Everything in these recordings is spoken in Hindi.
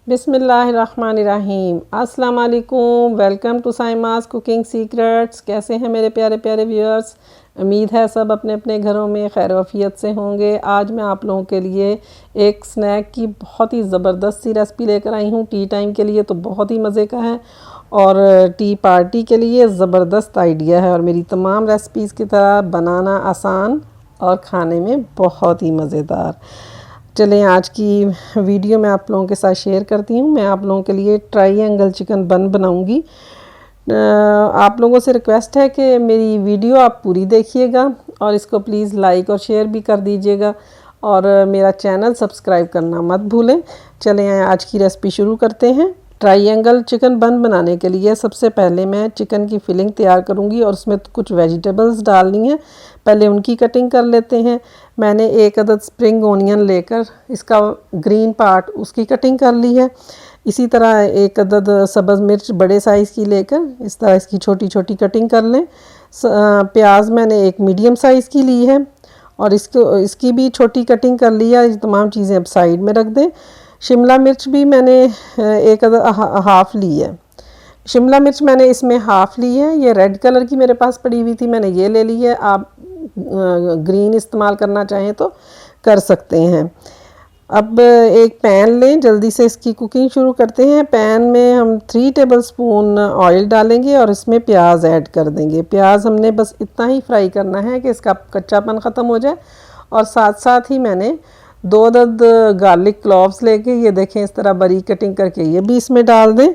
बिस्मिल्लाहिर्रहमानिर्रहीम। अस्सलाम वालेकुम। Welcome to Saima's cooking secrets. कैसे हैं मेरे प्यारे प्यारे व्यूअर्स? उम्मीद है सब अपने अपने घरों में खैर वफ़ियत से होंगे। आज मैं आप लोगों के लिए एक स्नैक की बहुत ही ज़बरदस्त सी रेसिपी लेकर आई हूँ। टी टाइम के लिए तो बहुत ही मज़े का है और टी पार्टी के लिए ज़बरदस्त आइडिया है। और मेरी तमाम रेसिपीज़ की तरह बनाना आसान और खाने में बहुत ही मज़ेदार। चलें आज की वीडियो मैं आप लोगों के साथ शेयर करती हूँ। मैं आप लोगों के लिए ट्रायंगल चिकन बन बनाऊँगी। आप लोगों से रिक्वेस्ट है कि मेरी वीडियो आप पूरी देखिएगा और इसको प्लीज़ लाइक और शेयर भी कर दीजिएगा और मेरा चैनल सब्सक्राइब करना मत भूलें। चलें आज की रेसिपी शुरू करते हैं। ट्रायंगल चिकन बन बनाने के लिए सबसे पहले मैं चिकन की फिलिंग तैयार करूंगी और उसमें कुछ वेजिटेबल्स डालनी है। पहले उनकी कटिंग कर लेते हैं। मैंने एक अदद स्प्रिंग ओनियन लेकर इसका ग्रीन पार्ट उसकी कटिंग कर ली है। इसी तरह एक अदद सब्ज़ मिर्च बड़े साइज़ की लेकर इस तरह इसकी छोटी छोटी कटिंग कर लें। प्याज मैंने एक मीडियम साइज़ की ली है और इसकी भी छोटी कटिंग कर ली है। तमाम चीज़ें अब साइड में रख दें। शिमला मिर्च भी मैंने एक हाफ़ ली है। शिमला मिर्च मैंने इसमें हाफ़ ली है। ये रेड कलर की मेरे पास पड़ी हुई थी, मैंने ये ले ली है। आप ग्रीन इस्तेमाल करना चाहें तो कर सकते हैं। अब एक पैन लें, जल्दी से इसकी कुकिंग शुरू करते हैं। पैन में हम 3 टेबलस्पून ऑयल डालेंगे और इसमें प्याज ऐड कर देंगे। प्याज हमने बस इतना ही फ्राई करना है कि इसका कच्चापन ख़त्म हो जाए। और साथ साथ ही मैंने 2 अदद गार्लिक क्लॉव्स लेके ये देखें इस तरह बारीक कटिंग करके ये भी इसमें डाल दें।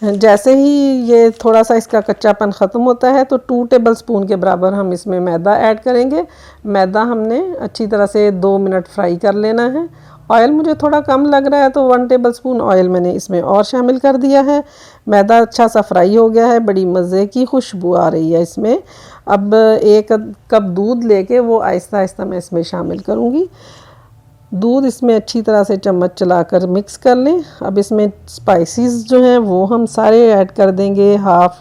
जैसे ही ये थोड़ा सा इसका कच्चापन ख़त्म होता है तो 2 टेबलस्पून के बराबर हम इसमें मैदा ऐड करेंगे। मैदा हमने अच्छी तरह से 2 मिनट फ्राई कर लेना है। ऑयल मुझे थोड़ा कम लग रहा है तो 1 टेबलस्पून ऑयल मैंने इसमें और शामिल कर दिया है। मैदा अच्छा सा फ्राई हो गया है, बड़ी मज़े की खुशबू आ रही है इसमें। अब 1 कप दूध लेके वो आहिस्ता आहिस्ता मैं इसमें शामिल करूँगी। दूध इसमें अच्छी तरह से चम्मच चलाकर मिक्स कर लें। अब इसमें स्पाइसेस जो हैं वो हम सारे ऐड कर देंगे। हाफ़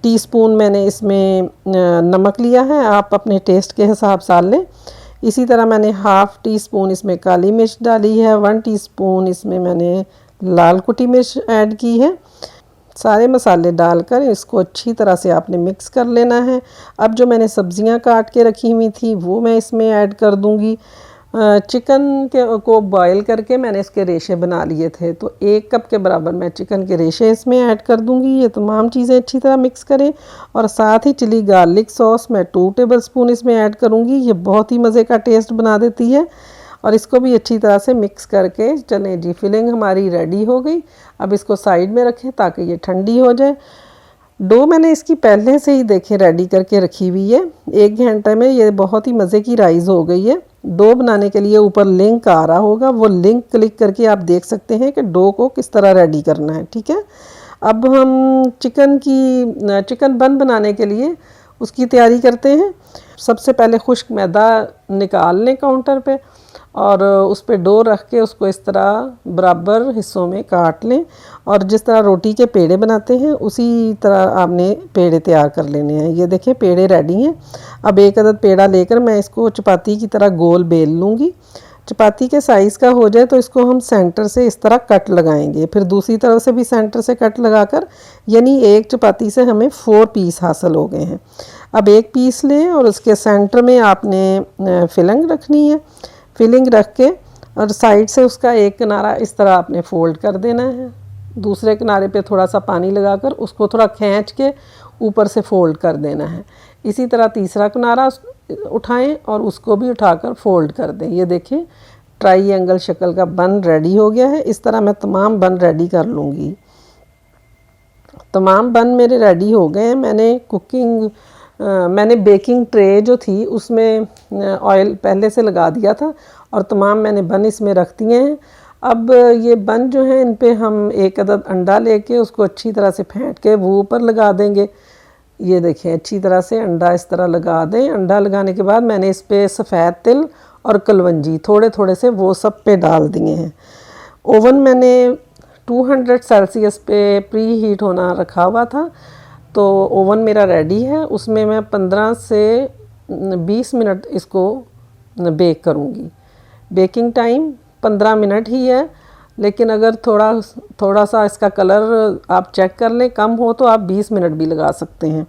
टी स्पून मैंने इसमें नमक लिया है, आप अपने टेस्ट के हिसाब से लें। इसी तरह मैंने हाफ़ टी स्पून इसमें काली मिर्च डाली है। 1 टीस्पून इसमें मैंने लाल कुटी मिर्च ऐड की है। सारे मसाले डालकर इसको अच्छी तरह से आपने मिक्स कर लेना है। अब जो मैंने सब्ज़ियां काट के रखी हुई थी वो मैं इसमें ऐड कर दूंगी। चिकन को बॉईल करके मैंने इसके रेशे बना लिए थे तो 1 कप के बराबर मैं चिकन के रेशे इसमें ऐड कर दूंगी। ये तमाम चीज़ें अच्छी तरह मिक्स करें और साथ ही चिली गार्लिक सॉस मैं 2 टेबलस्पून इसमें ऐड करूंगी। ये बहुत ही मज़े का टेस्ट बना देती है और इसको भी अच्छी तरह से मिक्स करके चलें जी, फिलिंग हमारी रेडी हो गई। अब इसको साइड में रखें ताकि ये ठंडी हो जाए। डो मैंने इसकी पहले से ही देखें रेडी करके रखी हुई है। 1 घंटे में ये बहुत ही मज़े की राइस हो गई है। डो बनाने के लिए ऊपर लिंक आ रहा होगा, वो लिंक क्लिक करके आप देख सकते हैं कि डो को किस तरह रेडी करना है। ठीक है, अब हम चिकन बन बनाने के लिए उसकी तैयारी करते हैं। सबसे पहले खुश्क मैदा निकाल लें काउंटर पे और उस पर डो रख के उसको इस तरह बराबर हिस्सों में काट लें और जिस तरह रोटी के पेड़े बनाते हैं उसी तरह आपने पेड़े तैयार कर लेने हैं। ये देखें पेड़े रेडी हैं। अब 1 अदद पेड़ा लेकर मैं इसको चपाती की तरह गोल बेल लूँगी। चपाती के साइज़ का हो जाए तो इसको हम सेंटर से इस तरह कट लगाएंगे, फिर दूसरी तरफ से भी सेंटर से कट लगाकर, यानी एक चपाती से हमें 4 पीस हासिल हो गए हैं। अब 1 पीस लें और उसके सेंटर में आपने फिलिंग रखनी है। फिलिंग रख के और साइड से उसका एक किनारा इस तरह आपने फोल्ड कर देना है। दूसरे किनारे पे थोड़ा सा पानी लगाकर उसको थोड़ा खींच के ऊपर से फोल्ड कर देना है। इसी तरह तीसरा किनारा उठाएं और उसको भी उठाकर फोल्ड कर दें। ये देखें ट्रायंगल शक्ल का बन रेडी हो गया है। इस तरह मैं तमाम बन रेडी कर लूँगी। तमाम बन मेरे रेडी हो गए हैं। मैंने बेकिंग ट्रे जो थी उसमें ऑयल पहले से लगा दिया था और तमाम मैंने बन इसमें रख दिए हैं। अब ये बन जो है इन पे हम 1 अदद अंडा लेके उसको अच्छी तरह से फेंट के वो ऊपर लगा देंगे। ये देखें अच्छी तरह से अंडा इस तरह लगा दें। अंडा लगाने के बाद मैंने इस पर सफ़ेद तिल और कलवंजी थोड़े थोड़े से वो सब पे डाल दिए हैं। ओवन मैंने 200 सेल्सियस पे प्री हीट होना रखा हुआ था तो ओवन मेरा रेडी है। उसमें मैं 15 से 20 मिनट इसको बेक करूँगी। बेकिंग टाइम 15 मिनट ही है लेकिन अगर थोड़ा सा इसका कलर आप चेक कर लें, कम हो तो आप 20 मिनट भी लगा सकते हैं।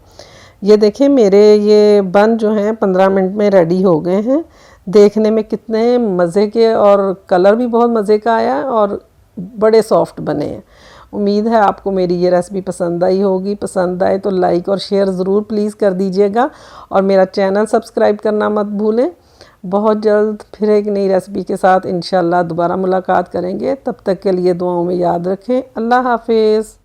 ये देखें मेरे ये बन जो हैं 15 मिनट में रेडी हो गए हैं। देखने में कितने मज़े के और कलर भी बहुत मज़े का आया और बड़े सॉफ्ट बने हैं। उम्मीद है आपको मेरी ये रेसिपी पसंद आई होगी। पसंद आए तो लाइक और शेयर ज़रूर प्लीज़ कर दीजिएगा और मेरा चैनल सब्सक्राइब करना मत भूलें। बहुत जल्द फिर एक नई रेसिपी के साथ इंशाल्लाह दोबारा मुलाकात करेंगे। तब तक के लिए दुआओं में याद रखें। अल्लाह हाफिज़।